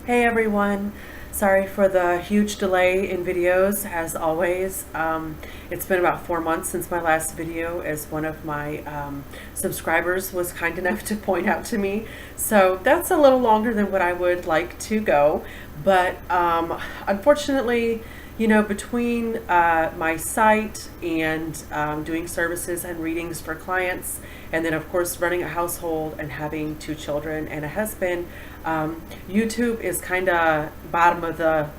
Hey everyone, sorry for the huge delay in videos as always. It's been about 4 months since my last video, as one of my subscribers was kind enough to point out to me. So that's a little longer than what I would like to go, but unfortunately, between my site and doing services and readings for clients, and then of course running a household and having 2 children and a husband, YouTube is kind of bottom of the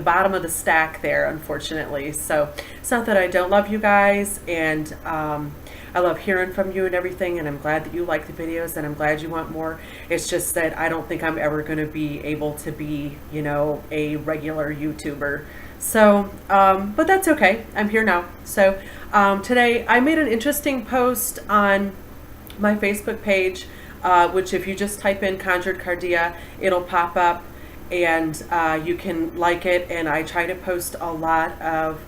bottom of the stack there, unfortunately. So it's not that I don't love you guys, and I love hearing from you and everything, and I'm glad that you like the videos, and I'm glad you want more. It's just that I don't think I'm ever going to be able to be, a regular YouTuber. So, but that's okay. I'm here now. So today I made an interesting post on my Facebook page, which if you just type in Conjured Cardia, it'll pop up, and you can like it. And I try to post a lot of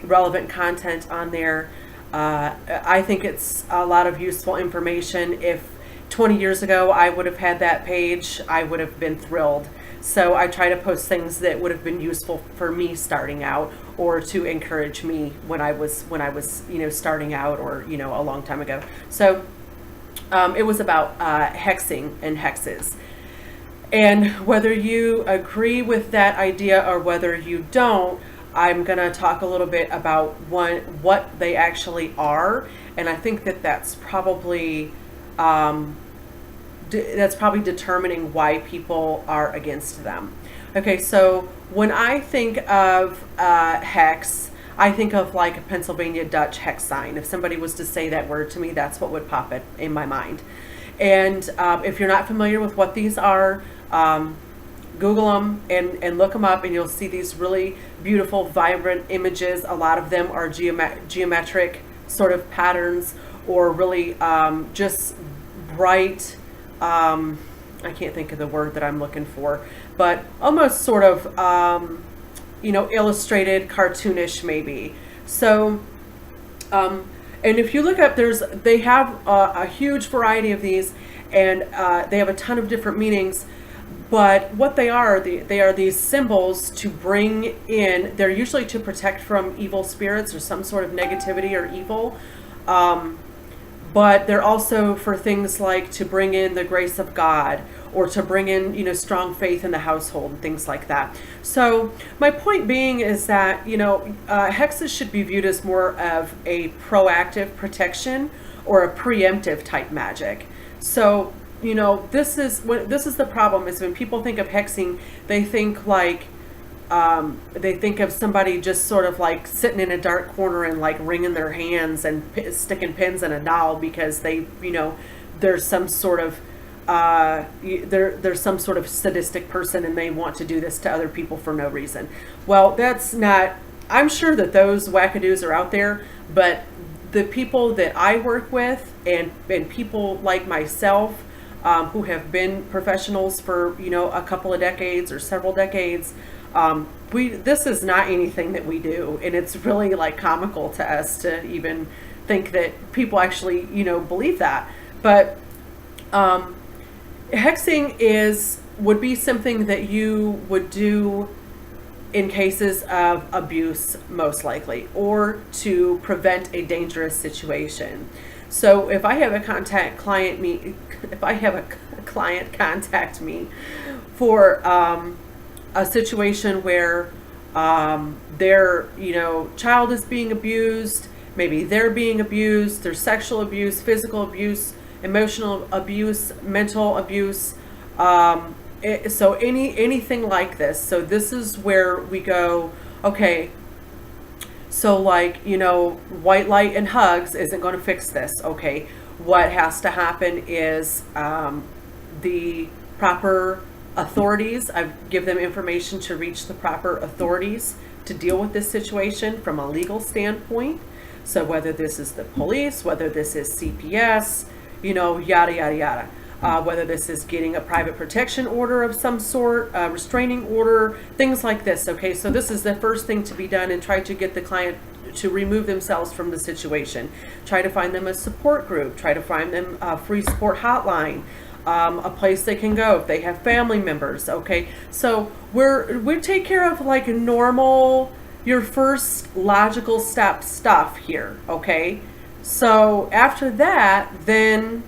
relevant content on there. I think it's a lot of useful information. If 20 years ago I would have had that page, I would have been thrilled. So I try to post things that would have been useful for me starting out, or to encourage me when I was starting out, or a long time ago. So it was about hexing and hexes, and whether you agree with that idea or whether you don't, I'm going to talk a little bit about what they actually are, and I think that that's probably determining why people are against them. Okay, so when I think of hex, I think of like a Pennsylvania Dutch hex sign. If somebody was to say that word to me, that's what would pop it in my mind. And if you're not familiar with what these are, Google them and look them up, and you'll see these really beautiful, vibrant images. A lot of them are geometric sort of patterns, or really just bright, I can't think of the word that I'm looking for, but almost sort of, illustrated, cartoonish maybe. So, and if you look up, they have a huge variety of these, and they have a ton of different meanings. But what they are these symbols to bring in. They're usually to protect from evil spirits or some sort of negativity or evil. But they're also for things like to bring in the grace of God, or to bring in, strong faith in the household and things like that. So my point being is that, hexes should be viewed as more of a proactive protection or a preemptive type magic. So, this is the problem, is when people think of hexing, they think like, they think of somebody just sort of like sitting in a dark corner and like wringing their hands and sticking pins in a doll, because they, there's some sort of there's some sort of sadistic person, and they want to do this to other people for no reason. Well, that's not. I'm sure that those wackadoos are out there, but the people that I work with, and people like myself, who have been professionals for a couple of decades or several decades. This is not anything that we do, and it's really like comical to us to even think that people actually believe that. But hexing would be something that you would do in cases of abuse, most likely, or to prevent a dangerous situation. So if I have a client contact me for a situation where their child is being abused, maybe they're being abused, there's sexual abuse, physical abuse, emotional abuse, mental abuse, so anything like this. So this is where we go, okay, so like, white light and hugs isn't going to fix this. Okay, what has to happen is the proper authorities. I give them information to reach the proper authorities to deal with this situation from a legal standpoint. So whether this is the police, whether this is CPS, yada, yada, yada. Whether this is getting a private protection order of some sort, a restraining order, things like this. Okay, so this is the first thing to be done, and try to get the client to remove themselves from the situation. Try to find them a support group. Try to find them a free support hotline. a place they can go if they have family members. Okay, so we take care of like normal, your first logical step stuff here. Okay, so after that, then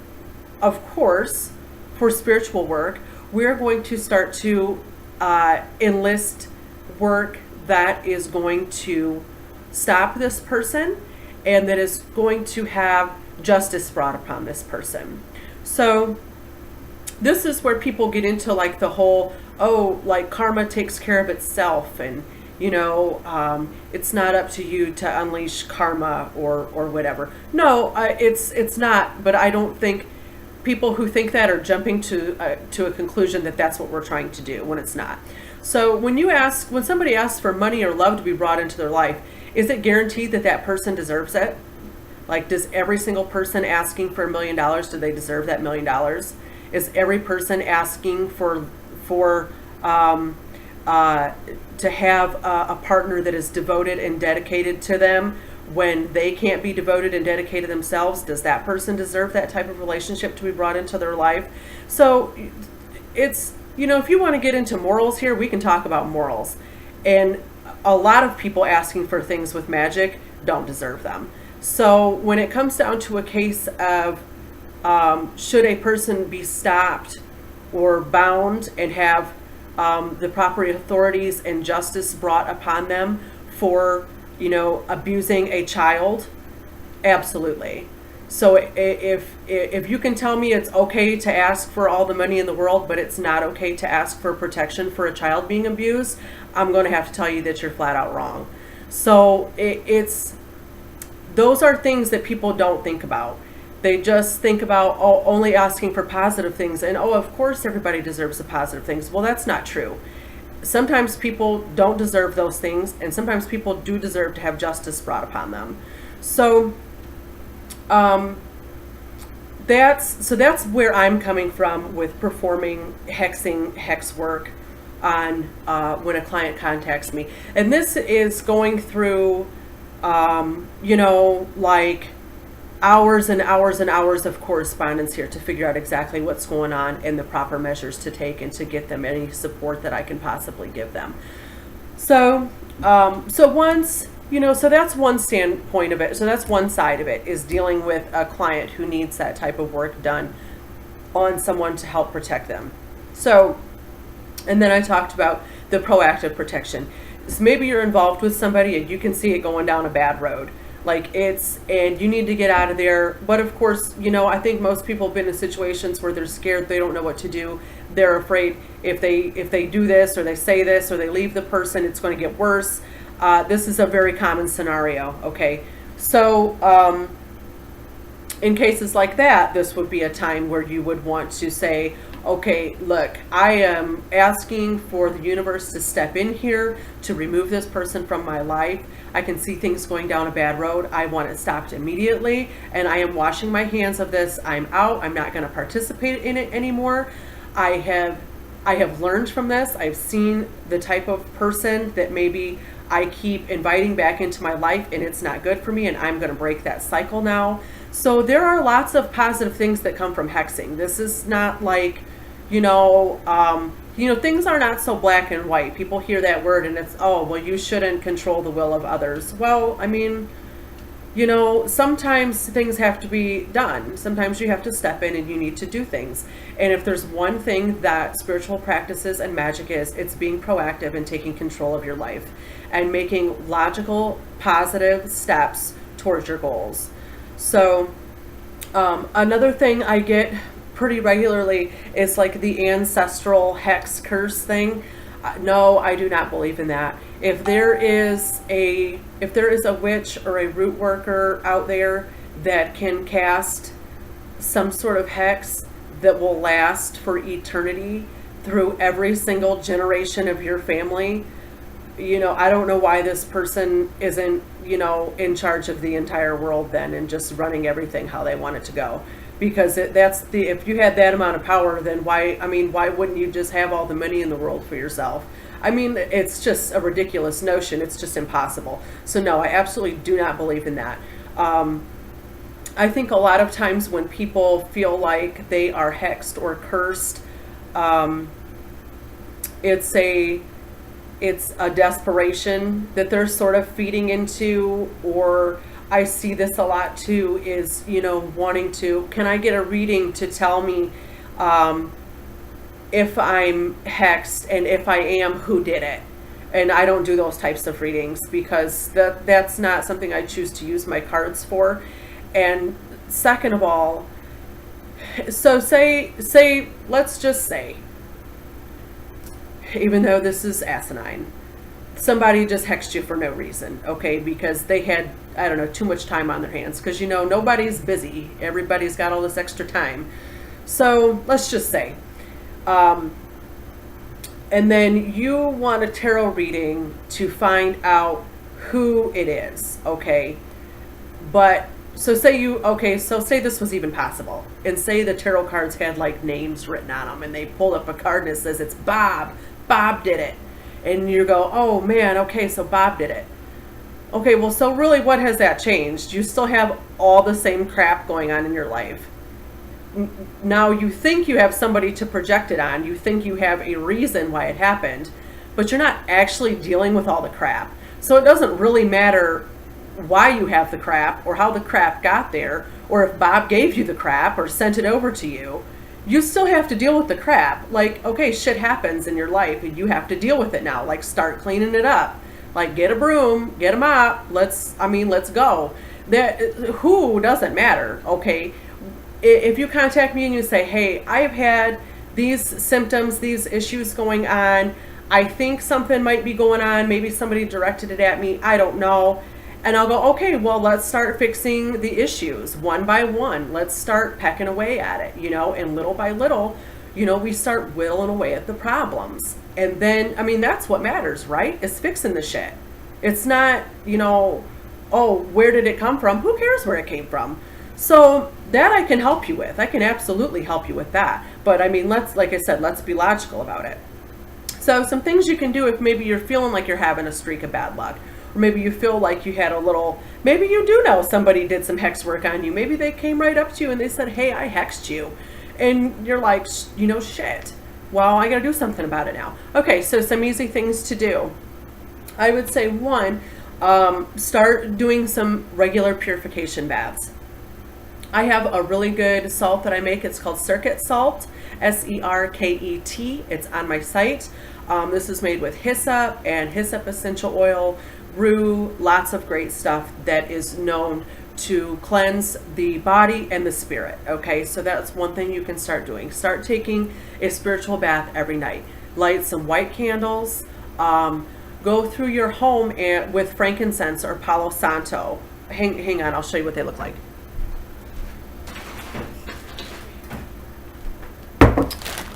of course, for spiritual work, we're going to start to enlist work that is going to stop this person and that is going to have justice brought upon this person. So this is where people get into like the whole, oh, like karma takes care of itself, and it's not up to you to unleash karma or whatever. No, it's not. But I don't think people who think that are jumping to a conclusion that that's what we're trying to do when it's not. So when somebody asks for money or love to be brought into their life, is it guaranteed that that person deserves it? Like, does every single person asking for $1 million, do they deserve that $1 million? Is every person asking for to have a partner that is devoted and dedicated to them when they can't be devoted and dedicated themselves? Does that person deserve that type of relationship to be brought into their life? So it's, if you want to get into morals here, we can talk about morals. And a lot of people asking for things with magic don't deserve them. So when it comes down to a case of should a person be stopped or bound and have the proper authorities and justice brought upon them for, abusing a child? Absolutely. So if you can tell me it's okay to ask for all the money in the world, but it's not okay to ask for protection for a child being abused, I'm going to have to tell you that you're flat out wrong. So those are things that people don't think about. They just think about only asking for positive things, and of course everybody deserves the positive things. Well, that's not true. Sometimes people don't deserve those things, and sometimes people do deserve to have justice brought upon them. So that's where I'm coming from with performing hex work on when a client contacts me. And this is going through like hours and hours and hours of correspondence here to figure out exactly what's going on and the proper measures to take and to get them any support that I can possibly give them. So so that's one standpoint of it. So that's one side of it, is dealing with a client who needs that type of work done on someone to help protect them. So, and then I talked about the proactive protection. So maybe you're involved with somebody and you can see it going down a bad road. And you need to get out of there. But of course, I think most people have been in situations where they're scared, they don't know what to do. They're afraid if they do this or they say this or they leave the person, it's going to get worse. This is a very common scenario. Okay. So, in cases like that, this would be a time where you would want to say, okay, look, I am asking for the universe to step in here to remove this person from my life. I can see things going down a bad road. I want it stopped immediately, and I am washing my hands of this. I'm out. I'm not going to participate in it anymore. I have learned from this. I've seen the type of person that maybe I keep inviting back into my life, and it's not good for me, and I'm going to break that cycle now. So there are lots of positive things that come from hexing. This is not like, things are not so black and white. People hear that word and it's, oh, well, you shouldn't control the will of others. Well, I mean, sometimes things have to be done. Sometimes you have to step in and you need to do things. And if there's one thing that spiritual practices and magic is, it's being proactive and taking control of your life and making logical, positive steps towards your goals. So another thing I get pretty regularly is like the ancestral hex curse thing. No, I do not believe in that. If there is a witch or a root worker out there that can cast some sort of hex that will last for eternity through every single generation of your family, I don't know why this person isn't, in charge of the entire world then and just running everything how they want it to go. Because if you had that amount of power, then why wouldn't you just have all the money in the world for yourself? I mean, it's just a ridiculous notion. It's just impossible. So no, I absolutely do not believe in that. I think a lot of times when people feel like they are hexed or cursed, um, it's a it's a desperation that they're sort of feeding into. Or I see this a lot too, is, wanting to, can I get a reading to tell me if I'm hexed, and if I am, who did it? And I don't do those types of readings, because that's not something I choose to use my cards for. And second of all, so say let's just say, even though this is asinine, somebody just hexed you for no reason, okay, because they had, I don't know, too much time on their hands, because nobody's busy, everybody's got all this extra time. So let's just say, and then you want a tarot reading to find out who it is, okay? But so say this was even possible, and say the tarot cards had like names written on them, and they pulled up a card and it says it's Bob did it, and you go, oh man, okay, so Bob did it. Okay, well, so really, what has that changed? You still have all the same crap going on in your life. Now you think you have somebody to project it on, you think you have a reason why it happened, but you're not actually dealing with all the crap. So it doesn't really matter why you have the crap, or how the crap got there, or if Bob gave you the crap or sent it over to you. You still have to deal with the crap. Like, okay, shit happens in your life and you have to deal with it now. Like, start cleaning it up. Like, get a broom, get a mop. Let's go. That, who doesn't matter, okay? If you contact me and you say, hey, I've had these symptoms, these issues going on, I think something might be going on, maybe somebody directed it at me, I don't know. And I'll go, okay, well, let's start fixing the issues one by one. Let's start pecking away at it, and little by little, we start whittling away at the problems. And then, that's what matters, right? Is fixing the shit. It's not, oh, where did it come from? Who cares where it came from? So that I can help you with. I can absolutely help you with that. But like I said, let's be logical about it. So some things you can do if maybe you're feeling like you're having a streak of bad luck. Or maybe you feel like you had maybe you do know somebody did some hex work on you. Maybe they came right up to you and they said, hey, I hexed you. And you're like, shit. Well, I got to do something about it now. Okay, so some easy things to do. I would say, one, start doing some regular purification baths. I have a really good salt that I make. It's called Circuit Salt, SERKET. It's on my site. This is made with hyssop and hyssop essential oil, rue, lots of great stuff that is known to cleanse the body and the spirit. Okay, so that's one thing you can start doing. Start taking a spiritual bath every night. Light some white candles. Go through your home with frankincense or Palo Santo. Hang on, I'll show you what they look like.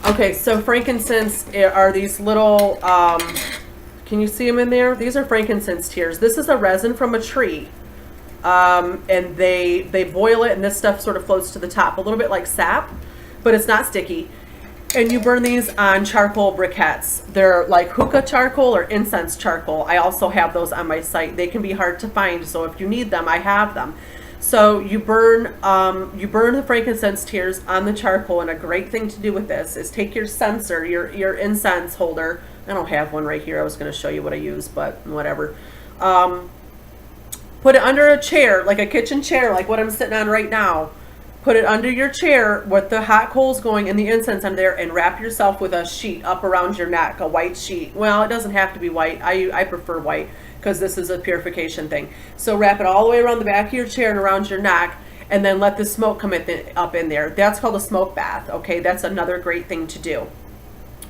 Okay, so frankincense are these little, can you see them in there? These are frankincense tears. This is a resin from a tree. And they boil it, and this stuff sort of floats to the top, a little bit like sap, but it's not sticky. And you burn these on charcoal briquettes. They're like hookah charcoal or incense charcoal. I also have those on my site. They can be hard to find, so if you need them, I have them. So you burn the frankincense tears on the charcoal, and a great thing to do with this is take your censer, your incense holder. I don't have one right here. I was going to show you what I use, but whatever. Put it under a chair, like a kitchen chair, like what I'm sitting on right now. Put it under your chair with the hot coals going and the incense on there, and wrap yourself with a sheet up around your neck, a white sheet. Well, it doesn't have to be white. I prefer white because this is a purification thing. So wrap it all the way around the back of your chair and around your neck, and then let the smoke come up in there. That's called a smoke bath, okay? That's another great thing to do.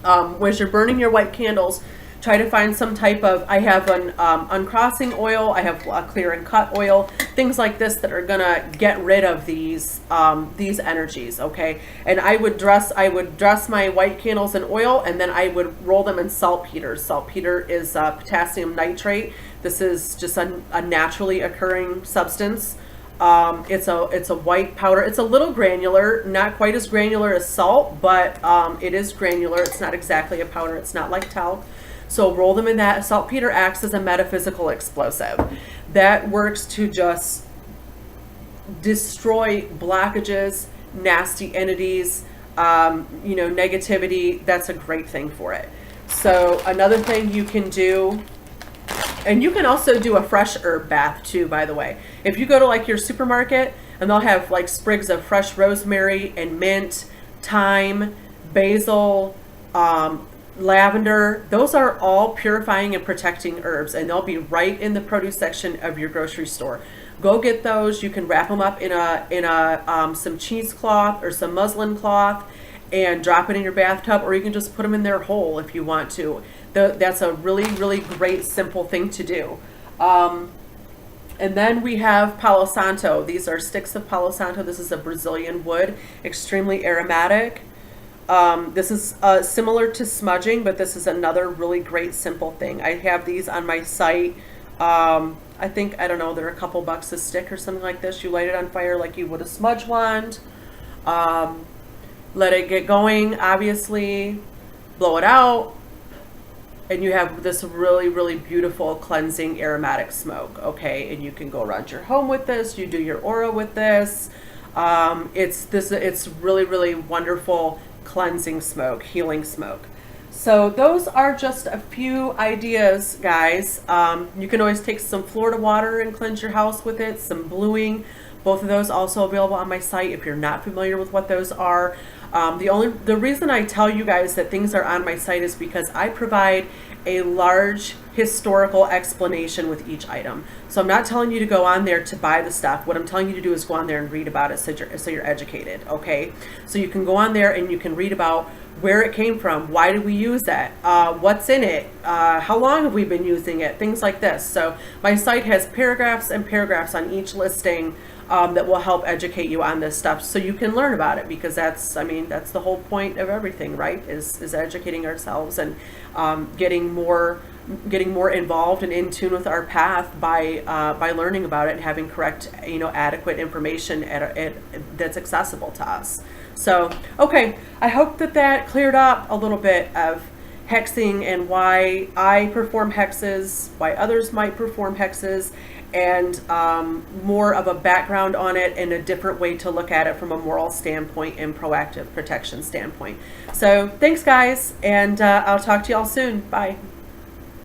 As you're burning your white candles, try to find some type of, I have an uncrossing oil, I have a clear and cut oil, things like this that are gonna get rid of these energies, okay? And I would dress my white candles in oil, and then I would roll them in saltpeter. Saltpeter is potassium nitrate. This is just a naturally occurring substance. It's a white powder. It's a little granular, not quite as granular as salt, but it is granular. It's not exactly a powder. It's not like talc. So roll them in that. Saltpeter acts as a metaphysical explosive. That works to just destroy blockages, nasty entities, negativity. That's a great thing for it. So another thing you can do, and you can also do a fresh herb bath too, by the way. If you go to like your supermarket and they'll have like sprigs of fresh rosemary and mint, thyme, basil, lavender, those are all purifying and protecting herbs, and they'll be right in the produce section of your grocery store. Go get those. You can wrap them up in some cheesecloth or some muslin cloth and drop it in your bathtub, or you can just put them in there whole if you want to. That's a really, really great simple thing to do. And then we have Palo Santo. These are sticks of Palo Santo. This is a Brazilian wood, extremely aromatic. This is similar to smudging, but this is another really great simple thing. I have these on my site. I think, I don't know, they're a couple bucks a stick or something like this. You light it on fire like you would a smudge wand. Let it get going, obviously. Blow it out. And you have this really, really beautiful cleansing aromatic smoke, okay? And you can go around your home with this. You do your aura with this. It's really, really wonderful cleansing smoke, healing smoke. So those are just a few ideas, guys. You can always take some Florida water and cleanse your house with it, some bluing. Both of those also available on my site if you're not familiar with what those are. The reason I tell you guys that things are on my site is because I provide a large historical explanation with each item. So I'm not telling you to go on there to buy the stuff. What I'm telling you to do is go on there and read about it so you're educated, okay? So you can go on there and you can read about where it came from, why did we use that, what's in it, how long have we been using it, things like this. So my site has paragraphs and paragraphs on each listing that will help educate you on this stuff so you can learn about it, because that's the whole point of everything, right? Is educating ourselves and getting more involved and in tune with our path by learning about it and having correct, adequate information that's accessible to us. So, okay, I hope that cleared up a little bit of hexing and why I perform hexes, why others might perform hexes, and more of a background on it and a different way to look at it from a moral standpoint and proactive protection standpoint. So thanks, guys, and I'll talk to y'all soon. Bye.